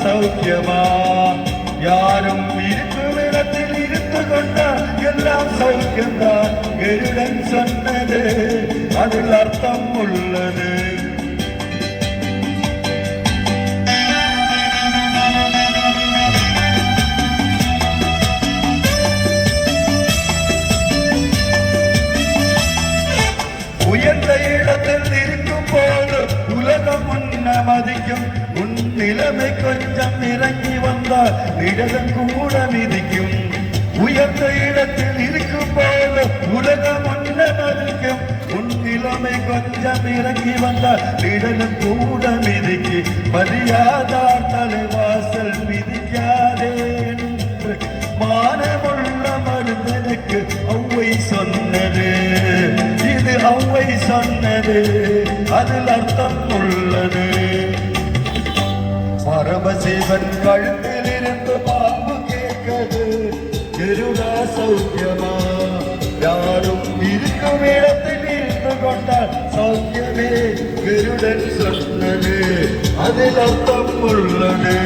சௌக்கியமா யாரும் இருக்கும் இடத்தில் இருந்து கொண்டால் எல்லாம் சௌக்கியம்தான் கருடன் சொன்னது அதில் அர்த்தம் உள்ளது. உயர்ந்த இடத்தில் இருக்கும் போது உலகம் உன்னை மதிக்கும். உன் நிலைமை கொஞ்சம் இறங்கி வந்தால் இடகம் கூட மிதிக்கும். உயர்ந்த இடத்தில் இருக்கும் போது உலகம் உன்னை மதிக்கும். உன் நிலைமை கொஞ்சம் இறங்கி வந்தால் இடகம் கூட மிதிக்கு. மரியாதார் தலைவாசல் மிதிக்காதே என்று மானமுள்ள மனிதனுக்கு ஔவை சொன்னது. இது ஔவை சொன்னது அதில் அர்த்தம் உள்ளது. பரமசிவன் கழுத்தில் இருந்து பாம்பு கேட்கது கருடா சௌக்கியமா யாரும் இருக்கும் இடத்தில் இருந்து கொண்டால் சௌக்கியமே கருடன் சொன்னது அதில் அர்த்தம் உள்ளது.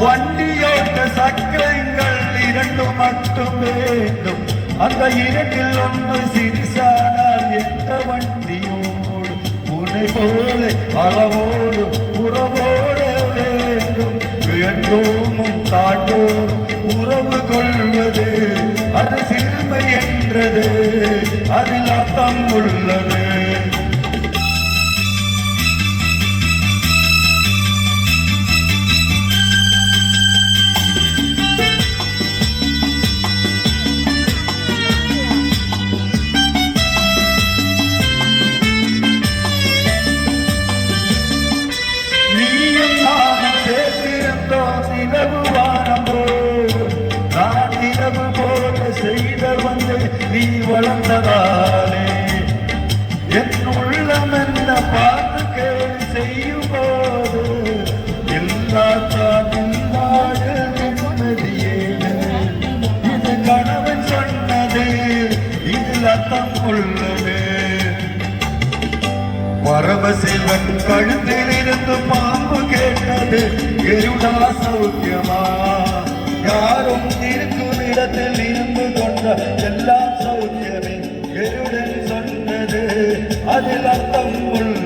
வண்டியோட்ட சக்கரங்கள் இரண்டு மட்டும் வேண்டும். அந்த இரண்டில் ஒன்று சிறிசானால் எந்த வண்டியோடு உன்னை போல அளவோடு உறவோட வேண்டும். வேண்டோமும் தாண்டோடும் உறவு கொள்வது அது சிறுமை என்றது அதில் அர்த்தம் உள்ளது. நீ வளர்ந்ததாலே என் உள்ளம் என்ன பார்த்து கேள்வி செய்யும் போது எல்லாத்தான் இல்லாத நிம்மதியே. இது கணவன் சொன்னது இதில் அர்த்தம் உள்ளது. பரமசிவன் கழுத்தில் இருந்து பாம்பு கேட்டது கருடா சௌக்கியமா யாரும் இருக்கும் இடத்தில் இருந்து கொண்ட எல்லாம் சௌக்கியமே கருடன் சொன்னது அதில் அர்த்தம் உள்ள